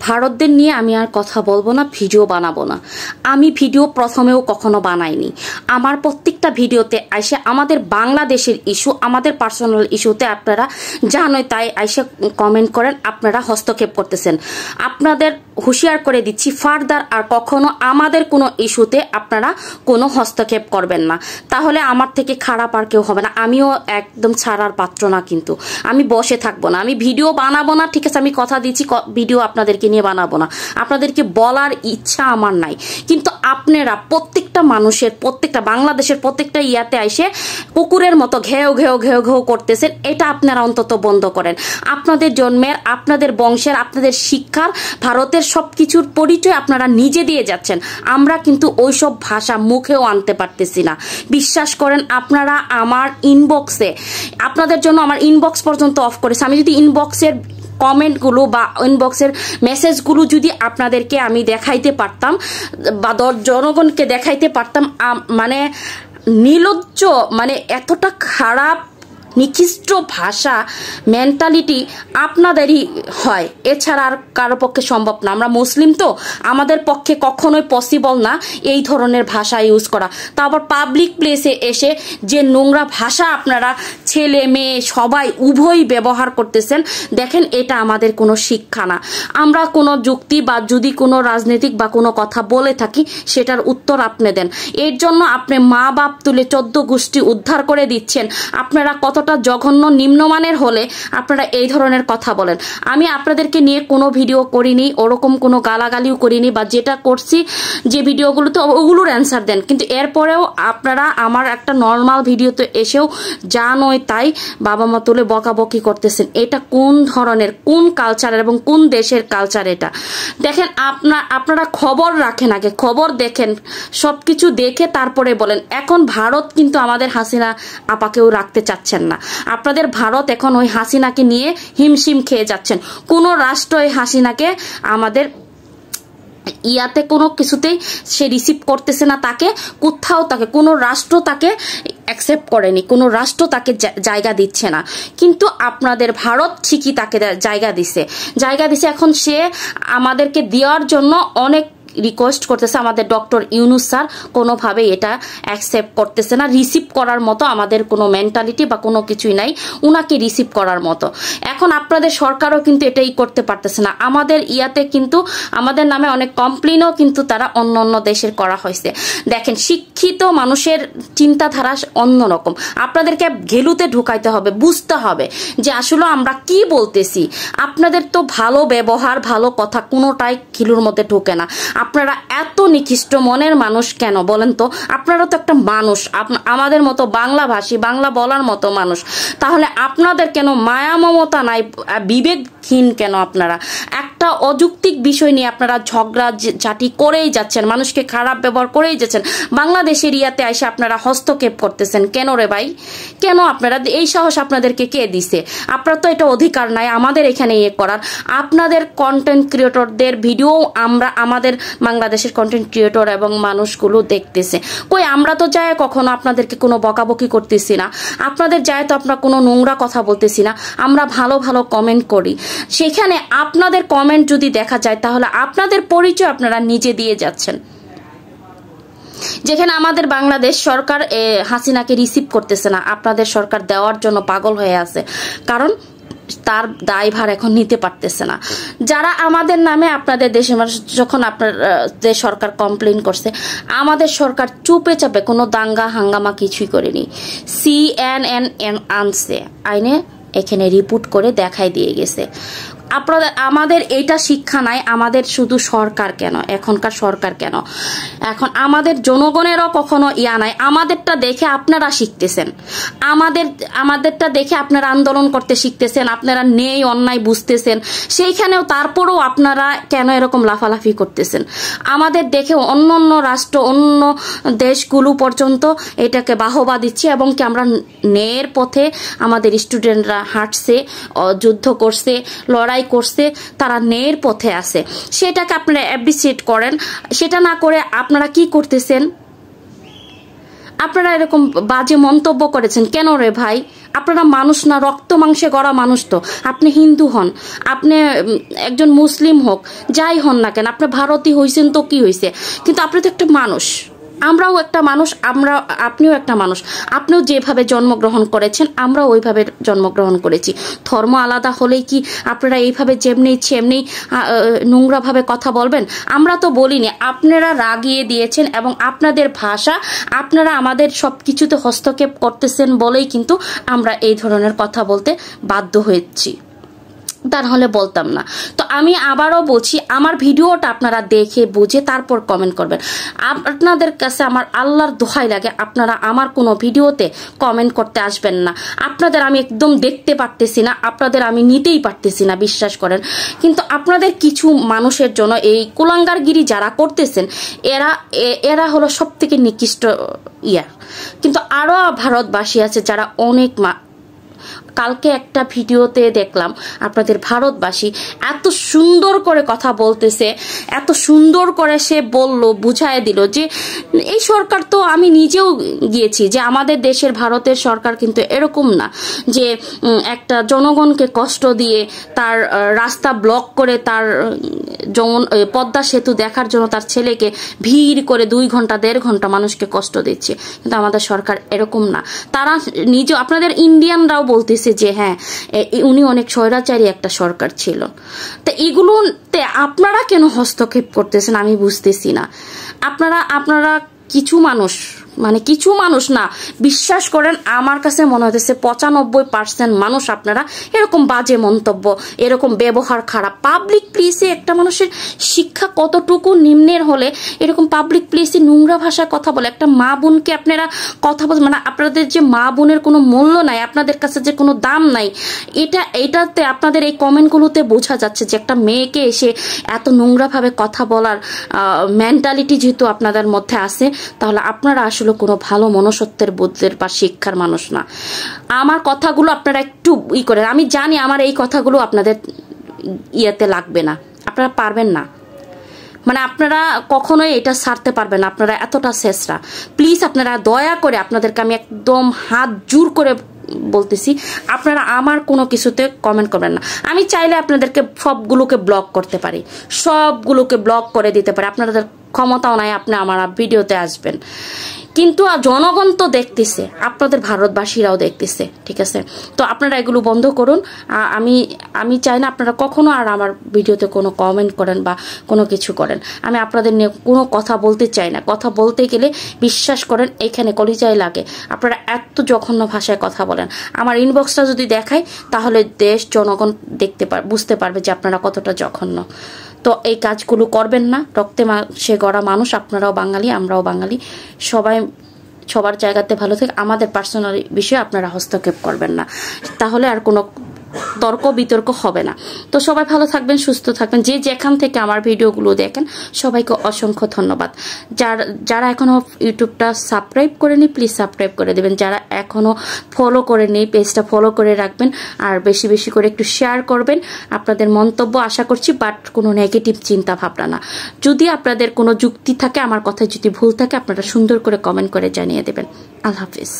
ভারতদের নিয়ে আমি আর কথা বলবো না, ভিডিও বানাবো না। আমি ভিডিও প্রথমেও কখনো বানাইনি। আমার প্রত্যেকটা ভিডিওতে আইসে আমাদের বাংলাদেশের ইস্যু, আমাদের পার্সোনাল ইস্যুতে আপনারা জানোই তাই আইসে কমেন্ট করেন, আপনারা হস্তক্ষেপ করতেছেন। আপনাদের হুঁশিয়ার করে দিচ্ছি, ফার্দার আর কখনো আমাদের কোনো ইস্যুতে আপনারা কোনো হস্তক্ষেপ করবেন না, তাহলে আমার থেকে খারাপ আর কেউ হবে না। আমিও একদম ছাড়ার পাত্র না, কিন্তু আমি বসে থাকবো না, আমি ভিডিও বানাবো না, ঠিক আছে? আমি কথা দিচ্ছি ভিডিও আপনাদেরকে নিয়ে বানাবো না, আপনাদেরকে বলার ইচ্ছা আমার নাই। কিন্তু আপনারা প্রত্যেকটা মানুষের, প্রত্যেকটা বাংলাদেশের প্রত্যেকটা ইয়াতে আইসে কুকুরের মতো ঘেউ ঘেউ ঘেউ ঘেউ করতেছেন, এটা আপনারা অন্তত বন্ধ করেন। আপনাদের জন্মের, আপনাদের বংশের, আপনাদের শিক্ষার, ভারতের সবকিছুর পরিচয় আপনারা নিজে দিয়ে যাচ্ছেন। আমরা কিন্তু ওইসব ভাষা মুখেও আনতে পারতেছি না। বিশ্বাস করেন, আপনারা আমার ইনবক্সে, আপনাদের জন্য আমার ইনবক্স পর্যন্ত অফ করেছে। আমি যদি ইনবক্সের কমেন্টগুলো বা ইনবক্সের মেসেজগুলো যদি আপনাদেরকে আমি দেখাইতে পারতাম বা জনগণকে দেখাইতে পারতাম, মানে নির্লজ্জ, মানে এতটা খারাপ নিকৃষ্ট ভাষা মেন্টালিটি আপনাদেরই হয়, এছাড়া আর কারো পক্ষে সম্ভব না। আমরা মুসলিম তো, আমাদের পক্ষে কখনোই পসিবল না এই ধরনের ভাষা ইউজ করা। তা আবার পাবলিক প্লেসে এসে যে নোংরা ভাষা আপনারা ছেলে মেয়ে সবাই উভয়ই ব্যবহার করতেছেন, দেখেন এটা আমাদের কোনো শিক্ষা না। আমরা কোনো যুক্তি বা যদি কোনো রাজনৈতিক বা কোনো কথা বলে থাকি, সেটার উত্তর আপনি দেন। এর জন্য আপনি মা বাপ তুলে 14 গোষ্ঠী উদ্ধার করে দিচ্ছেন। আপনারা কতটা জঘন্য নিম্নমানের হলে আপনারা এই ধরনের কথা বলেন? আমি আপনাদেরকে নিয়ে কোনো ভিডিও করিনি, ওরকম কোনো গালাগালিও করিনি, বা যেটা করছি যে ভিডিওগুলোতে ওগুলোর অ্যান্সার দেন। কিন্তু এরপরেও আপনারা আমার একটা নর্মাল ভিডিওতে এসেও যা নয় তাই বাবা মা তুলে বকাবকি করতেছেন। এটা কোন ধরনের, কোন কালচার এবং কোন দেশের কালচার এটা? দেখেন, আপনারা খবর রাখেন, আগে খবর দেখেন, সবকিছু দেখে তারপরে বলেন। এখন ভারত কিন্তু আমাদের হাসিনা আপাকেও রাখতে চাচ্ছেন না। আপনাদের ভারত এখন ওই হাসিনাকে নিয়ে হিমশিম খেয়ে যাচ্ছেন। কোন রাষ্ট্র এই হাসিনাকে আমাদের ইয়াতে কোনো কিছুতেই সে রিসিভ করতেছে না, তাকে কোথাও, তাকে কোনো রাষ্ট্র তাকে অ্যাকসেপ্ট করেনি, কোনো রাষ্ট্র তাকে জায়গা দিচ্ছে না। কিন্তু আপনাদের ভারত ঠিকই তাকে জায়গা দিছে। এখন সে আমাদেরকে দেওয়ার জন্য অনেক রিকোয়েস্ট করতেছে। আমাদের ডক্টর ইউনূস স্যার কোনোভাবেই এটা অ্যাকসেপ্ট করতেছে না, রিসিভ করার মতো আমাদের কোনো মেন্টালিটি বা কোনো কিছুই নাই উনাকে রিসিভ করার মতো। এখন আপনাদের সরকারও কিন্তু এটাই করতে পারতেছে না। আমাদের ইয়াতে কিন্তু আমাদের নামে অনেক কমপ্লেনও কিন্তু তারা অন্য অন্য দেশের করা হয়েছে। দেখেন, শিক্ষিত মানুষের চিন্তাধারা অন্যরকম। আপনাদেরকে ঘেলুতে ঢুকাইতে হবে, বুঝতে হবে যে আসলে আমরা কি বলতেছি। আপনাদের তো ভালো ব্যবহার, ভালো কথা কোনোটাই ঘিলুর মধ্যে ঢুকে না। আপনারা এত নিকৃষ্ট মনের মানুষ কেন বলেন তো? আপনারা তো একটা মানুষ, আমাদের মতো বাংলা ভাষী, বাংলা বলার মতো মানুষ। তাহলে আপনাদের কেন মায়া মমতা নাই, বিবেকহীন কেন? আপনারা একটা অযৌক্তিক বিষয় নিয়ে আপনারা ঝগড়া ঝাঁটি করেই যাচ্ছেন, মানুষকে খারাপ ব্যবহার করেই যাচ্ছেন। বাংলাদেশের ইয়াতে এসে আপনারা হস্তক্ষেপ করতেছেন কেন রে ভাই? কেন আপনারা এই সাহস আপনাদেরকে কে দিছে? আপনার তো এটা অধিকার নাই আমাদের এখানে ইয়ে করার। আপনাদের কন্টেন্ট ক্রিয়েটরদের ভিডিও আমাদের বাংলাদেশের কন্টেন্ট ক্রিয়েটর এবং মানুষগুলো দেখতেছে। কই আমরা তো যায় কখনো আপনাদেরকে কোনো বকাবকি করতেছি না, আপনাদের যায় তো আমরা কোনো নোংরা কথা বলতেছি না, আমরা ভালো ভালো কমেন্ট করি। সেখানে আপনাদের কমেন্ট যদি দেখা যায়, তাহলে আপনাদের পরিচয় আপনারা নিজে দিয়ে যাচ্ছেন। যেখানে আমাদের বাংলাদেশ সরকার হাসিনাকে রিসিভ করতেছে না, আপনাদের সরকার দেওয়ার জন্য পাগল হয়ে আছে, কারণ তার দায়ভার এখন নিতে পারতেছে না। যারা আমাদের নামে আপনাদের দেশের মানুষ, যখন আপনাদের সরকার কমপ্লেন করছে, আমাদের সরকার চুপে চাপে কোনো দাঙ্গা হাঙ্গামা কিছুই করেনি। CNN আনছে আইনে, এখানে রিপোর্ট করে দেখাই দিয়ে গেছে। আমাদের এইটা শিক্ষা নাই। আমাদের শুধু সরকার কেন, এখনকার সরকার কেন, এখন আমাদের জনগণেরও কখনো ইয়া নাই। আমাদেরটা দেখে আপনারা শিখতেছেন, আমাদেরটা দেখে আপনারা আন্দোলন করতে শিখতেছেন, আপনারা নেই অন্যায় বুঝতেছেন। সেইখানেও তারপরেও আপনারা কেন এরকম লাফালাফি করতেছেন? আমাদের দেখে অন্য অন্য রাষ্ট্র, অন্য দেশগুলো পর্যন্ত এটাকে বাহবা দিচ্ছে, এবং কি আমরা ন্যায়ের পথে আমাদের স্টুডেন্টরা হাঁটছে, যুদ্ধ করছে, লড়াই করছে, তারা ন্যায়ের পথে আছে। সেটাকে আপনারা অ্যাপ্রিসিয়েট করেন। সেটা না করে আপনারা কি করতেছেন? আপনারা এরকম বাজে মন্তব্য করেছেন কেন রে ভাই? আপনারা মানুষ না, রক্ত মাংসে গড়া মানুষ। তো আপনি হিন্দু হন, আপনি একজন মুসলিম হোক, যাই হন না কেন, আপনি ভারতীয় হয়েছেন তো কি হয়েছে, কিন্তু আপনি তো একটা মানুষ, আমরাও একটা মানুষ, আপনিও একটা মানুষ। আপনিও যেভাবে জন্মগ্রহণ করেছেন আমরাও ওইভাবে জন্মগ্রহণ করেছি। ধর্ম আলাদা হলেই কি আপনারা এইভাবে যেমনি নোংরাভাবে কথা বলবেন? আমরা তো বলিনি, আপনারা রাগিয়ে দিয়েছেন এবং আপনাদের ভাষা, আপনারা আমাদের সব কিছুতে হস্তক্ষেপ করতেছেন বলেই কিন্তু আমরা এই ধরনের কথা বলতে বাধ্য হয়েছি, তা নাহলে বলতাম না। তো আমি আবারও বলছি, আমার ভিডিওটা আপনারা দেখে বুঝে তারপর কমেন্ট করবেন। আপনাদের কাছে আমার আল্লাহর দোহাই লাগে, আপনারা আমার কোনো ভিডিওতে কমেন্ট করতে আসবেন না। আপনাদের আমি একদম দেখতে পারতেছি না, আপনাদের আমি নিতেই পারতেছি না, বিশ্বাস করেন। কিন্তু আপনাদের কিছু মানুষের জন্য এই কুলাঙ্গারগিরি যারা করতেছেন, এরা হলো সব থেকে নিকৃষ্ট কিন্তু আরো ভারতবাসী আছে যারা অনেক কালকে একটা ভিডিওতে দেখলাম আপনাদের ভারতবাসী এত সুন্দর করে কথা বলতেছে, এত সুন্দর করে সে বলল, বুঝায় দিল যে এই সরকার তো, আমি নিজেও গিয়েছি, যে আমাদের দেশের ভারতের সরকার কিন্তু এরকম না যে একটা জনগণকে কষ্ট দিয়ে তার রাস্তা ব্লক করে তার পদ্মা সেতু দেখার জন্য তার ছেলেকে ভিড় করে 2 ঘন্টা 1.5 ঘন্টা মানুষকে কষ্ট দিচ্ছে। কিন্তু আমাদের সরকার এরকম না। তারা নিজে, আপনাদের ইন্ডিয়ানরাও বলতেছে যে হ্যাঁ উনি অনেক স্বৈরাচারী একটা সরকার ছিল। তো এগুলোতে আপনারা কেন হস্তক্ষেপ করতেছেন আমি বুঝতেছি না। আপনারা কিছু মানুষ, মানে কিছু মানুষ না, বিশ্বাস করেন আমার কাছে মনে হতেছে 95% মানুষ আপনারা এরকম বাজে মন্তব্য, এরকম ব্যবহার খারাপ। পাবলিক প্লেসে একটা মানুষের শিক্ষা কতটুকু নিম্নের হলে এরকম পাবলিক প্লেসে নোংরা ভাষায় কথা বলে? একটা মা বোনকে আপনারা কথা বলেন, মানে আপনাদের যে মা বোনের কোনো মূল্য নাই, আপনাদের কাছে যে কোনো দাম নাই, এটাতে আপনাদের এই কমেন্টগুলোতে বোঝা যাচ্ছে যে একটা মেয়েকে এসে এত নোংরাভাবে কথা বলার মেন্টালিটি যেহেতু আপনাদের মধ্যে আছে, তাহলে আপনারা আসলে কোনো ভালো মনুষ্যত্বের বোধের বা শিক্ষার মানুষ না। আমার কথাগুলো আপনারা একটু করেন। আমি জানি আমার এই কথাগুলো আপনাদের ইয়েতে লাগবে না, আপনারা পারবেন না, মানে আপনারা কখনোই এটা ছাড়তে পারবেন না, আপনারা এতটা শেষরা। প্লিজ আপনারা দয়া করে, আপনাদেরকে আমি একদম হাত জোর করে বলতেছি, আপনারা আমার কোনো কিছুতে কমেন্ট করবেন না। আমি চাইলে আপনাদেরকে সবগুলোকে ব্লক করতে পারি, সবগুলোকে ব্লক করে দিতে পারি, আপনাদের ক্ষমতাও নাই আপনি আমার ভিডিওতে আসবেন। কিন্তু জনগণ তো দেখতেছে, আপনাদের ভারতবাসীরাও দেখতেছে, ঠিক আছে? তো আপনারা এগুলো বন্ধ করুন। আমি চাই না আপনারা কখনো আর আমার ভিডিওতে কোনো কমেন্ট করেন বা কোনো কিছু করেন। আমি আপনাদের নিয়ে কোনো কথা বলতে চাই না। কথা বলতে গেলে বিশ্বাস করেন এখানে কলিজায় লাগে। আপনারা এত জঘন্য ভাষায় কথা বলেন, আমার ইনবক্সটা যদি দেখাই তাহলে দেশ জনগণ বুঝতে পারবে যে আপনারা কতটা জঘন্য। তো এই কাজগুলো করবেন না। রক্তে মাংসে গড়া মানুষ, আপনারাও বাঙালি, আমরাও বাঙালি, সবাই সবার জায়গাতে ভালো থাকে। আমাদের পার্সোনাল বিষয়ে আপনারা হস্তক্ষেপ করবেন না, তাহলে আর কোনো তর্ক বিতর্ক হবে না। তো সবাই ভালো থাকবেন, সুস্থ থাকবেন। যে যেখান থেকে আমার ভিডিওগুলো দেখেন সবাইকে অসংখ্য ধন্যবাদ। যারা এখনো ইউটিউবটা সাবস্ক্রাইব করেনি প্লিজ সাবস্ক্রাইব করে দেবেন। যারা এখনো ফলো করেনি পেজটা ফলো করে রাখবেন, আর বেশি বেশি করে একটু শেয়ার করবেন। আপনাদের মন্তব্য আশা করছি, বাট কোনো নেগেটিভ চিন্তা ভাবনা না। যদি আপনাদের কোনো যুক্তি থাকে, আমার কথায় যদি ভুল থাকে, আপনারা সুন্দর করে কমেন্ট করে জানিয়ে দেবেন। আল্লাহ হাফিজ।